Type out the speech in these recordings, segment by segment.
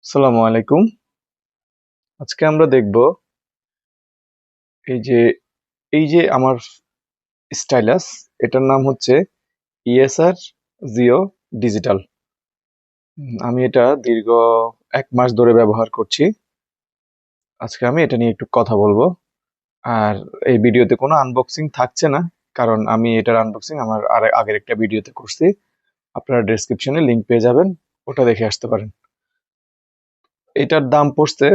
আসসালামু আলাইকুম। আজকে আমরা দেখব এই যে আমার স্টাইলাস, এটার নাম হচ্ছে ইএসআর জিও ডিজিটাল। আমি এটা দীর্ঘ 1 মাস ধরে ব্যবহার করছি। আজকে আমি এটা নিয়ে একটু কথা বলবো। আর এই ভিডিওতে কোনো আনবক্সিং থাকছে না, কারণ আমি এটার আনবক্সিং আমার আগের একটা ভিডিওতে করছি। আপনারা ডেসক্রিপশনে লিংক পেয়ে যাবেন, ওটা দেখে আসতে পারেন। এটার দাম পড়ছে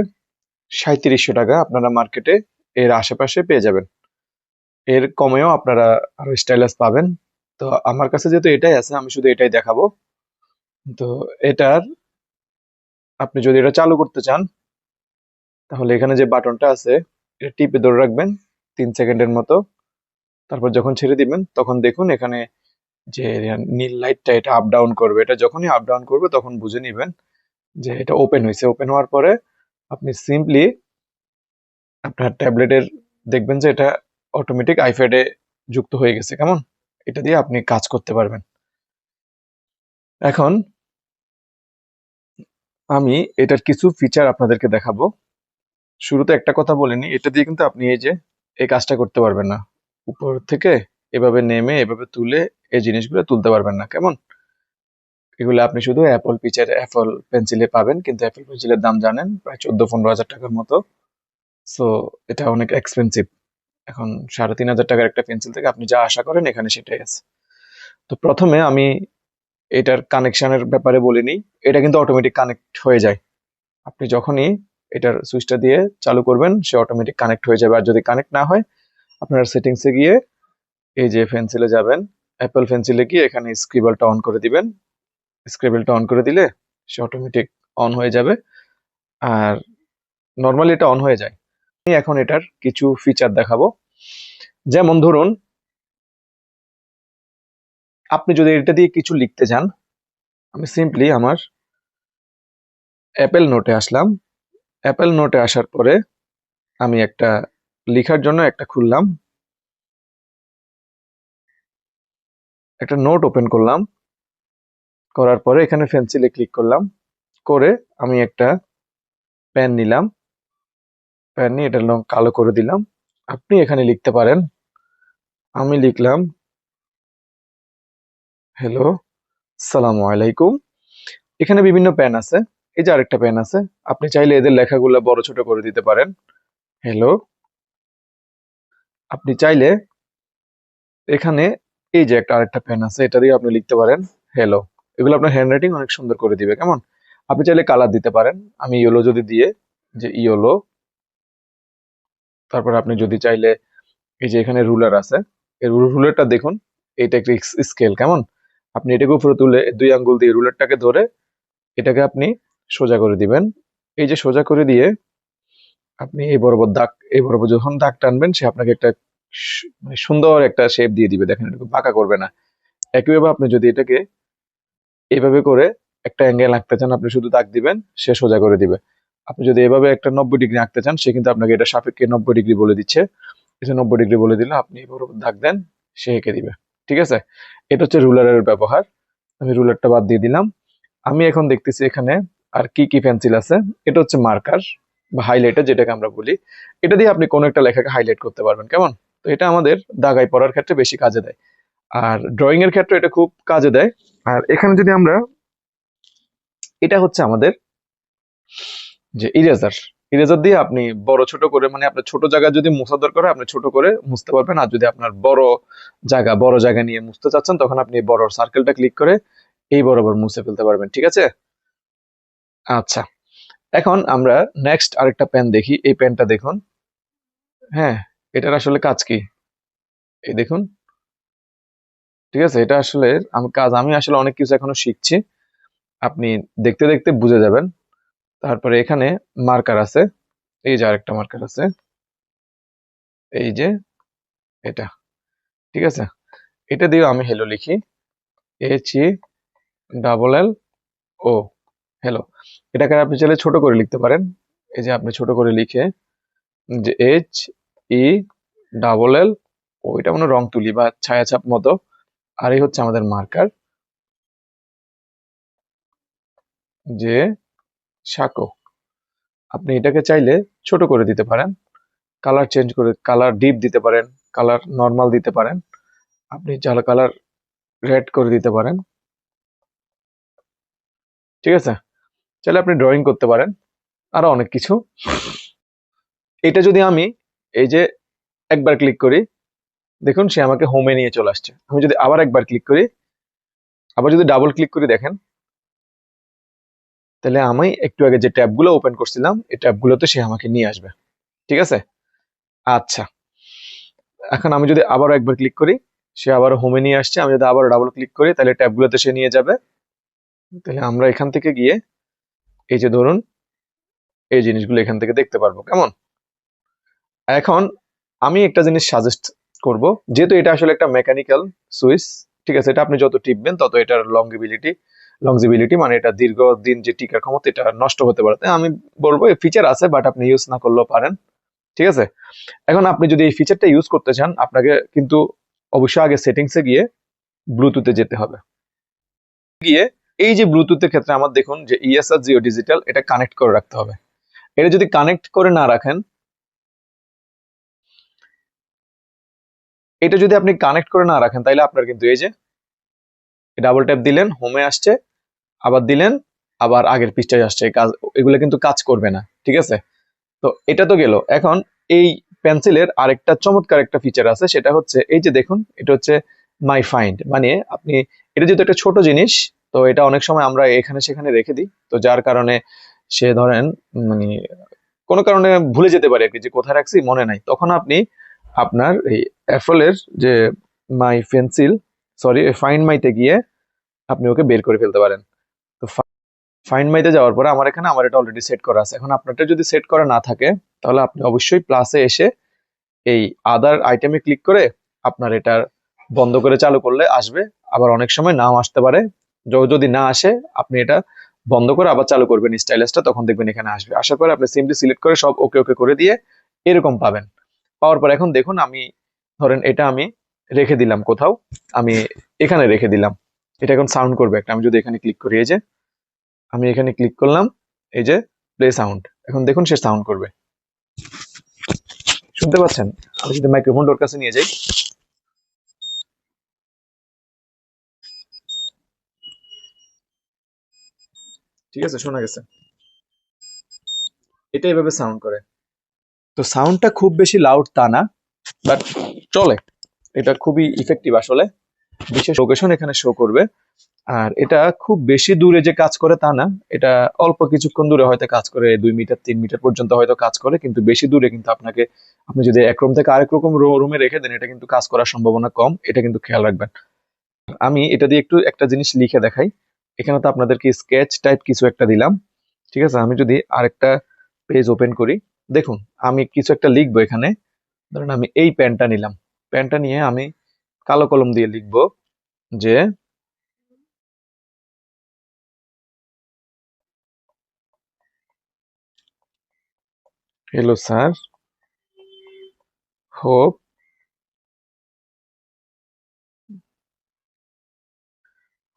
৩৭০০ টাকা। আপনারা মার্কেটে এর আশেপাশে পেয়ে যাবেন। এর কমেও আপনারা আরো স্টাইলাস পাবেন। তো আমার কাছে যেহেতু এটাই আছে, আমি শুধু এটাই দেখাবো। তো এটার আপনি যদি এটা চালু করতে চান, তাহলে এখানে যে বাটনটা আছে এটা টিপে ধরে রাখবেন 3 সেকেন্ডের মতো। তারপর যখন ছেড়ে দিবেন তখন দেখুন এখানে যে নীল লাইটটা এটা আপ ডাউন করবে। এটা যখনই আপ ডাউন করবে তখন বুঝে নিবেন যে এটা ওপেন হয়েছে। ওপেন হওয়ার পরে আপনি সিম্পলি আপনার ট্যাবলেটের দেখবেন যে এটা অটোমেটিক আইপ্যাডে যুক্ত হয়ে গেছে। কেমন? এটা দিয়ে আপনি কাজ করতে পারবেন। এখন আমি এটার কিছু ফিচার আপনাদেরকে দেখাবো। শুরুতে একটা কথা বলে নিই, এটা দিয়ে কিন্তু আপনি এই কাজটা করতে পারবেন না। উপর থেকে এভাবে নেমে এভাবে তুলে এই জিনিসগুলো তুলতে পারবেন না। কেমন? এগুলো আপনি শুধু অ্যাপল পেন্সিলে পাবেন, কিন্তু অ্যাপল পেন্সিলের দাম জানেন প্রায় 14-15 হাজার টাকার মতো। সো এটা অনেক এক্সপেন্সিভ। এখন 3500 টাকার একটা পেন্সিল থেকে আপনি যা আশা করেন এখানে সেটাই আছে। তো প্রথমে আমি এটার কানেকশনের ব্যাপারে বলে নিই। এটা কিন্তু অটোমেটিক কানেক্ট হয়ে যায়। আপনি যখনই এটার সুইচটা দিয়ে চালু করবেন সে অটোমেটিক কানেক্ট হয়ে যাবে। আর যদি কানেক্ট না হয়, আপনারা সেটিংসে গিয়ে এই যে পেন্সিলে যাবেন, অ্যাপল পেন্সিলে গিয়ে এখানে স্ক্রিবলটা অন করে দিবেন। স্ক্রিবলটা অন করে দিলে সে অটোমেটিক অন হয়ে যাবে। আর নর্মালি এটা অন হয়ে যায়। আমি এখন এটার কিছু ফিচার দেখাবো। যেমন ধরুন, আপনি যদি এটা দিয়ে কিছু লিখতে চান, আমি সিম্পলি আমার অ্যাপেল নোটে আসলাম। অ্যাপেল নোটে আসার পরে আমি একটা লেখার জন্য একটা খুললাম, একটা নোট ওপেন করলাম। করার পরে এখানে পেন্সিলে ক্লিক করলাম। করে আমি একটা পেন নিলাম। পেন নিয়ে এটার রং কালো করে দিলাম। আপনি এখানে লিখতে পারেন। আমি লিখলাম, হ্যালো, সালামু আলাইকুম। এখানে বিভিন্ন পেন আছে। এই যে আরেকটা পেন আছে। আপনি চাইলে এদের লেখাগুলো বড় ছোট করে দিতে পারেন। হ্যালো। আপনি চাইলে এখানে এই যে একটা আরেকটা পেন আছে, এটা দিয়ে আপনি লিখতে পারেন হ্যালো। এগুলো আপনার হ্যান্ডরাইটিং অনেক সুন্দর করে দিবে। কেমন? আপনি চাইলে কালার দিতে পারেন। আমি ইয়েলো যদি দিয়ে যে ইয়েলো, তারপর আপনি যদি চাইলে এই যে এখানে রুলার আছে, এই রুলারটা দেখুন, এটা একটা স্কেল। কেমন? আপনি এটাকে উপরে তুলে 2 আঙ্গুল দিয়ে রুলারটাকে ধরে এটাকে আপনি সোজা করে দিবেন। এই যে সোজা করে দিয়ে আপনি এই বরাবর যখন দাগ টানবেন সে আপনাকে একটা মানে সুন্দর একটা শেপ দিয়ে দিবে। দেখেন, এটাকে বাঁকা করবে না। একইভাবে আপনি যদি এটাকে এভাবে করে একটা অ্যাঙ্গেল আঁকতে চান, আপনি শুধু দাগ দিবেন, সে সোজা করে দিবে। আপনি যদি এভাবে একটা 90 ডিগ্রি আঁকতে চান, সে কিন্তু আপনাকে এটা সাপেক্ষে 90 ডিগ্রি বলে দিচ্ছে। এই যে 90 ডিগ্রি বলে দিলে আপনি বরাবর দাগ দেন, সে এঁকে দিবে। ঠিক আছে? এটা হচ্ছে রুলারের ব্যবহার। আমি রুলারটা বাদ দিয়ে দিলাম। আমি এখন দেখতেছি এখানে আর কি কি পেন্সিল আছে। এটা হচ্ছে মার্কার বা হাইলাইটার, যেটাকে আমরা বলি। এটা দিয়ে আপনি কোনো একটা লেখাকে হাইলাইট করতে পারবেন। কেমন? তো এটা আমাদের দাগায় পড়ার ক্ষেত্রে বেশি কাজে দেয়। আর ড্রয়িং এর ক্ষেত্রে এটা খুব কাজে দেয়। আর এখানে যদি আমরা, এটা হচ্ছে আমাদের যে ইরেজার। ইরেজার দিয়ে আপনি বড় ছোট করে, মানে আপনার ছোট জায়গা যদি মুছা দরকার হয় আপনি ছোট করে মুছতে পারবেন। আর যদি আপনার বড় জায়গা নিয়ে মুছতে চাচ্ছেন, তখন আপনি বড় সার্কেলটা ক্লিক করে এই বরাবর মুছে ফেলতে পারবেন। ঠিক আছে? আচ্ছা, এখন আমরা নেক্সট আরেকটা পেন দেখি। এই পেনটা দেখুন। হ্যাঁ, এটার আসলে কাজ কি? এই দেখুন। ঠিক আছে? এটা আসলে আমি আসলে অনেক কিছু এখনো শিখছি। আপনি দেখতে দেখতে বুঝে যাবেন। তারপরে এখানে মার্কার আছে। এই যে আরেকটা মার্কার আছে, এই যে এটা। ঠিক আছে? এটা দিয়ে আমি হ্যালো লিখি। HELLO, hello. এটাকে আপনি চাইলে ছোট করে লিখতে পারেন। এই যে আপনি ছোট করে লিখে যে HELLO, এটা মানে রং তুলি বা ছায়াছাপ মতো। আর এই হচ্ছে আমাদের মার্কার, যে সাকো। আপনি এটাকে চাইলে ছোট করে দিতে পারেন, কালার চেঞ্জ করে কালার ডিপ দিতে পারেন, কালার নর্মাল দিতে পারেন, আপনি চাইলে কালার রেড করে দিতে পারেন। ঠিক আছে, চাইলে আপনি ড্রয়িং করতে পারেন, আরো অনেক কিছু। এটা যদি আমি এই যে একবার ক্লিক করি, দেখুন সে আমাকে হোমে নিয়ে চলে আসছে। আমি যদি আবার একবার ক্লিক করি, আবার যদি ডাবল ক্লিক করি দেখেন, তাহলে আমি একটু আগে যে ট্যাবগুলো ওপেন করছিলাম এই ট্যাবগুলোতে সে আমাকে নিয়ে আসবে। ঠিক আছে, আচ্ছা। এখন আমি যদি আবারও একবার ক্লিক করি, সে আবার হোমে নিয়ে আসছে। আমি যদি আবার ডাবল ক্লিক করি তাহলে ট্যাবগুলোতে সে নিয়ে যাবে। তাহলে আমরা এখান থেকে গিয়ে এই যে ধরুন এই জিনিসগুলো এখান থেকে দেখতে পারবো। কেমন? এখন আমি একটা জিনিস সাজেস্ট করব, যেহেতু এটা আসলে একটা মেকানিক্যাল সুইচ, ঠিক আছে, এটা আপনি যত টিপবেন তত এটার লংজিবিলিটি মানে এটা দীর্ঘদিন যে টিকার ক্ষমতা এটা নষ্ট হতে পারে। তাই আমি বলবো এই ফিচার আছে, বাট আপনি ইউজ না করলেও পারেন। ঠিক আছে, এখন আপনি যদি এই ফিচারটা ইউজ করতে চান আপনাকে কিন্তু অবশ্যই আগে সেটিংসে গিয়ে ব্লুটুথে যেতে হবে। গিয়ে এই যে ব্লুটুথের ক্ষেত্রে আমার দেখুন যে ইএসআর জিও ডিজিটাল এটা কানেক্ট করে রাখতে হবে। এটা যদি কানেক্ট করে না রাখেন, এটা যদি আপনি কানেক্ট করে না রাখেন তাহলে আপনার কিন্তু এই যে ডাবল ট্যাপ দিলেন হোমে আসছে, আবার দিলেন আবার আগের পৃষ্ঠায় আসছে, কাজ এগুলো কিন্তু কাজ করবে না। ঠিক আছে, তো এটা তো গেল। এখন এই পেন্সিলের আরেকটা চমৎকার একটা ফিচার আছে, সেটা হচ্ছে এই যে দেখুন এটা হচ্ছে মাই ফাইন্ড, মানে আপনি এটা যেহেতু একটা ছোট জিনিস, তো এটা অনেক সময় আমরা এখানে সেখানে রেখে দিই, তো যার কারণে সে ধরেন মানে কোনো কারণে ভুলে যেতে পারে আর কি, যে কোথায় রাখছি মনে নাই। তখন আপনি আপনার এই অ্যাপলের যে মাই পেন্সিল সরি ফাইন্ড মাইতে গিয়ে আপনি ওকে বের করে ফেলতে পারেন। তো ফাইন্ড মাইতে যাওয়ার পরে আমার এখানে আমার এটা অলরেডি সেট করা আছে। এখন আপনারটা যদি সেট করা না থাকে তাহলে আপনি অবশ্যই প্লাসে এসে এই আদার আইটেমে ক্লিক করে আপনার এটা বন্ধ করে চালু করলে আসবে। আবার অনেক সময় নাও আসতে পারে, যদি না আসে আপনি এটা বন্ধ করে আবার চালু করবেন স্টাইলাসটা, তখন দেখবেন এখানে আসবে। আসার পরে আপনি সিম্পলি সিলেক্ট করে সব ওকে ওকে করে দিয়ে এরকম পাবেন। পাওয়ার পর এখন দেখুন আমি ধরেন এটা আমি রেখে দিলাম কোথাও, আমি এখানে রেখে দিলাম, এটা এখন সাউন্ড করবে একটা। আমি যদি এখানে ক্লিক করি, এই যে আমি এখানে ক্লিক করলাম, এই যে প্লে সাউন্ড, এখন দেখুন সে সাউন্ড করবে। শুনতে পাচ্ছেন? আমি যদি মাইক্রোফোন ওর কাছে নিয়ে যাই, ঠিক আছে, শোনা গেছে, এটা এভাবে সাউন্ড করে। তো সাউন্ডটা খুব বেশি লাউড তা না, বাট চলে, এটা খুবই ইফেক্টিভ আসলে। বিশেষ লোকেশন এখানে শো করবে। আর এটা খুব বেশি দূরে যে কাজ করে তা না, এটা অল্প কিছুক্ষণ দূরে হয়তো কাজ করে, 2 মিটার 3 মিটার পর্যন্ত হয়তো কাজ করে, কিন্তু বেশি দূরে কিন্তু আপনাকে, আপনি যদি এক রুম থেকে আরেক রকম রুমে রেখে দেন এটা কিন্তু কাজ করার সম্ভাবনা কম, এটা কিন্তু খেয়াল রাখবেন। আমি এটা দিয়ে একটু একটা জিনিস লিখে দেখাই। এখানে তো আপনাদেরকে স্কেচ টাইপ কিছু একটা দিলাম। ঠিক আছে, আমি যদি আরেকটা পেজ ওপেন করি, দেখুন আমি কিছু একটা লিখবো এখানে। ধরেন আমি এই পেনটা নিলাম, পেনটা নিয়ে আমি কালো কলম দিয়ে লিখবো যে hello sir,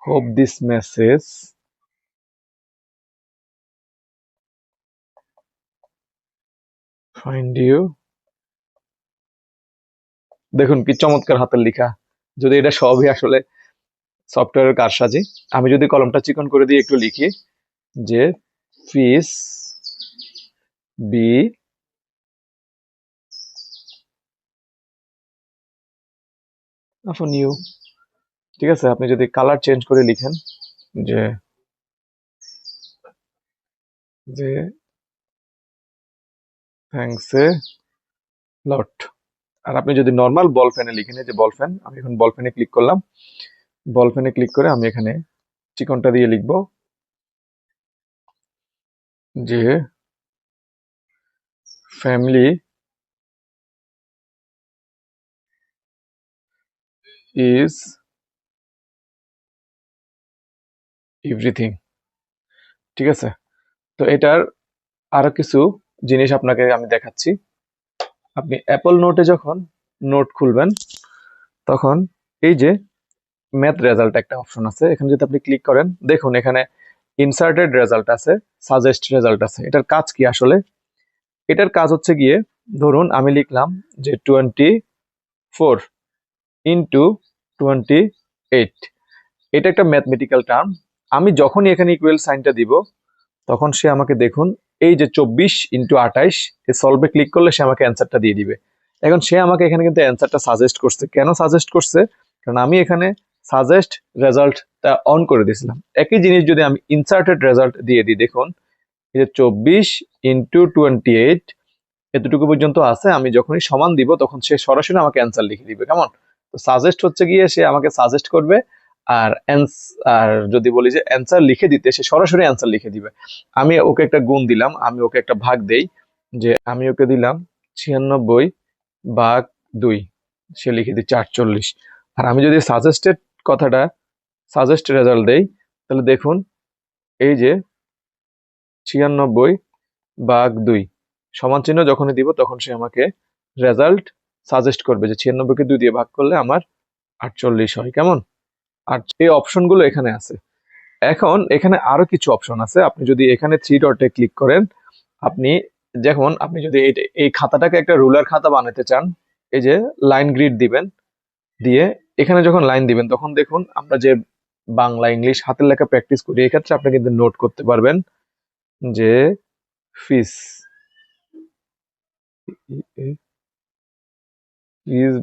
hope this message find you. দেখুন কি চমৎকার হাতের লেখা। যদি এটা সবই আসলে সফটওয়্যারের কারসাজি। আমি যদি কলমটা চিকন করে দিয়ে একটু লিখি যে ফিস বি আপন ইউ, ঠিক আছে, আপনি যদি কালার চেঞ্জ করে লিখেন যে যে থ্যাঙ্কস এ লট, আর আপনি যদি নর্মাল বল ফ্যানে লিখেন, এই যে বল ফ্যান, আমি এখন বল ফ্যানে ক্লিক করলাম, বল ফ্যানে ক্লিক করে আমি এখানে চিকনটা দিয়ে লিখবো যে ফ্যামিলি ইজ এভরিথিং। ঠিক আছে, তো এটার আরো কিছু জিনিস আপনাকে আমি দেখাচ্ছি। আপনি অ্যাপল নোটে যখন নোট খুলবেন তখন এই যে ম্যাথ রেজাল্ট একটা অপশন আছে, এখানে যদি আপনি ক্লিক করেন দেখুন এখানে ইনসার্টেড রেজাল্ট আছে, সাজেস্ট রেজাল্ট আছে। এটার কাজ কি আসলে? এটার কাজ হচ্ছে গিয়ে, ধরুন আমি লিখলাম যে 24 ইন্টু 28, এটা একটা ম্যাথমেটিক্যাল টার্ম। আমি যখনই এখানে ইকুয়াল সাইনটা দিব, তখন সে আমাকে দেখুন এই যে 24 ইন্টু 28, এই সলভে ক্লিক করলে সে আমাকে অ্যান্সারটা দিয়ে দিবে। এখন সে আমাকে এখানে কিন্তু অ্যান্সারটা সাজেস্ট করছে। কেন সাজেস্ট করছে? কারণ আমি এখানে সাজেস্ট রেজাল্টটা অন করে দিয়েছিলাম। একই জিনিস যদি আমি ইনসার্টেড রেজাল্ট দিয়ে দিই, দেখুন এই যে 24 ইন্টু 28, এতটুকু পর্যন্ত আছে। আমি যখনই সমান দিব তখন সে সরাসরি আমাকে অ্যান্সার লিখে দিবে। কেমন? তো সাজেস্ট হচ্ছে গিয়ে সে আমাকে সাজেস্ট করবে, আর আর যদি বলি যে অ্যান্সার লিখে দিতে, সে সরাসরি অ্যান্সার লিখে দিবে। আমি ওকে একটা গুণ দিলাম, আমি ওকে একটা ভাগ দেই, যে আমি ওকে দিলাম 96 ভাগ 2, সে লিখে দিচ্ছে 48। আর আমি যদি সাজেস্টেড কথাটা, সাজেস্ট রেজাল্ট দেই, তাহলে দেখুন এই যে 96 ভাগ 2 সমান চিহ্ন যখনই দিব, তখন সে আমাকে রেজাল্ট সাজেস্ট করবে যে 96কে 2 দিয়ে ভাগ করলে আমার 48 হয়। কেমন? আর এই অপশনগুলো এখানে আছে। এখন এখানে আরো কিছু অপশন আছে। আপনি যদি এখানে 3 ডটে ক্লিক করেন, আপনি যখন আপনি যদি এই খাতাটাকে একটা রুলার খাতা বানাতে চান, এই যে লাইন গ্রিড দিবেন, দিয়ে এখানে যখন লাইন দিবেন, তখন দেখুন আমরা যে বাংলা ইংলিশ হাতের লেখা প্র্যাকটিস করি, এক্ষেত্রে আপনি কিন্তু নোট করতে পারবেন যে ফিস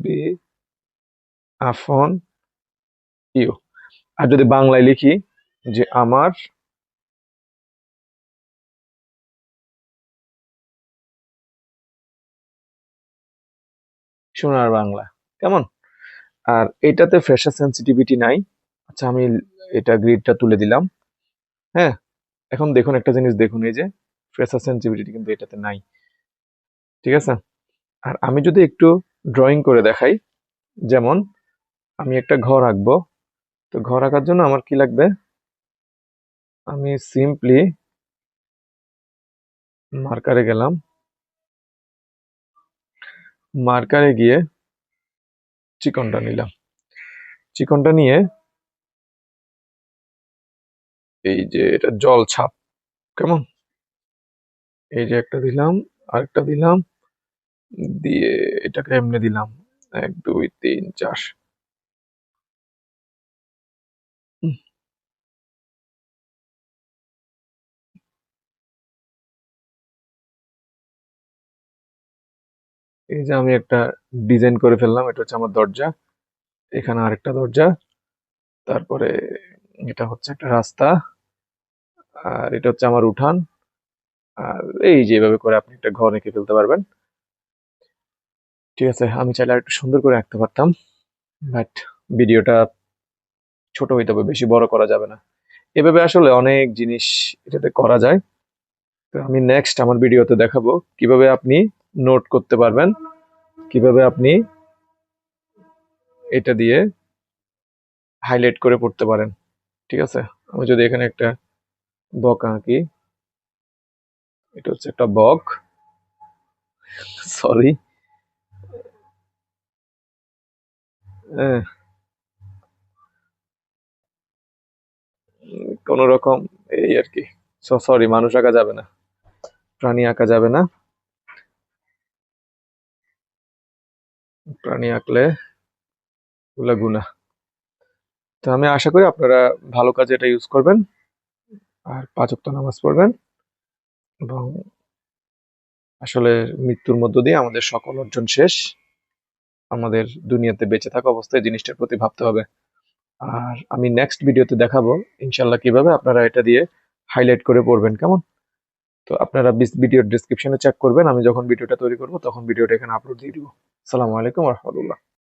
বি আপন ইউ। আর যদি বাংলায় লিখি যে আমার সোনার বাংলা। কেমন? আর এটাতে ফ্রেশার সেন্সিটিভিটি নাই। আচ্ছা, আমি এটা গ্রিডটা তুলে দিলাম। হ্যাঁ, এখন দেখুন একটা জিনিস, দেখুন এই যে ফ্রেশার সেন্সিটিভিটি কিন্তু এটাতে নাই। ঠিক আছে? আর আমি যদি একটু ড্রয়িং করে দেখাই, যেমন আমি একটা ঘর আঁকবো, তো ঘর আঁকার জন্য আমার কি লাগবে? আমি সিম্পলি মার্কারে গেলাম, মার্কারে গিয়ে চিকনটা নিলাম, চিকনটা নিয়ে এই যে এটা জল ছাপ। কেমন? এই যে একটা দিলাম, আরেকটা দিলাম, দিয়ে এটাকে এমনি দিলাম 1 2 3 4। এই যে আমি একটা ডিজাইন করে ফেললাম। এটা হচ্ছে আমার দরজা, এখানে আরেকটা দরজা, তারপরে এটা হচ্ছে একটা রাস্তা, আর এটা হচ্ছে আমার উঠান। আর এই যে এভাবে করে আপনি একটা ঘর এঁকে ফেলতে পারবেন। ঠিক আছে, আমি চাইলে আর একটু সুন্দর করে আঁকতে পারতাম, বাট ভিডিওটা ছোট হইতে হবে, বেশি বড় করা যাবে না। এভাবে আসলে অনেক জিনিস এটাতে করা যায়। তো আমি নেক্সট আমার ভিডিওতে দেখাবো কিভাবে আপনি নোট করতে পারবেন, কিভাবে আপনি এটা দিয়ে হাইলাইট করে পড়তে পারেন। ঠিক আছে? আমি যদি এখানে একটা বক আঁকি, এটা হচ্ছে একটা বক, সরি। কোন রকম এই আর কি। সরি, মানুষ আঁকা যাবে না, প্রাণী আঁকা যাবে না। প্রাণী আঁকলে ওগুলা গুনাহ। তো আমি আশা করি আপনারা ভালো কাজে এটা ইউজ করবেন, আর 5 ওয়াক্ত নামাজ পড়বেন, এবং আসলে মৃত্যুর মধ্য দিয়ে আমাদের সকল অর্জন শেষ। আমাদের দুনিয়াতে বেঁচে থাকা অবস্থায় জিনিসটার প্রতি ভাবতে হবে। আর আমি নেক্সট ভিডিওতে দেখাবো ইনশাল্লাহ কিভাবে আপনারা এটা দিয়ে হাইলাইট করে পড়বেন। কেমন? তো আপনারা ভিডিওর ডেসক্রিপশনে চেক করবেন, আমি যখন ভিডিওটা তৈরি করব তখন ভিডিওটা এখানে আপলোড দিয়ে দিব। আসসালামু আলাইকুম ওয়া রাহমাতুল্লাহ।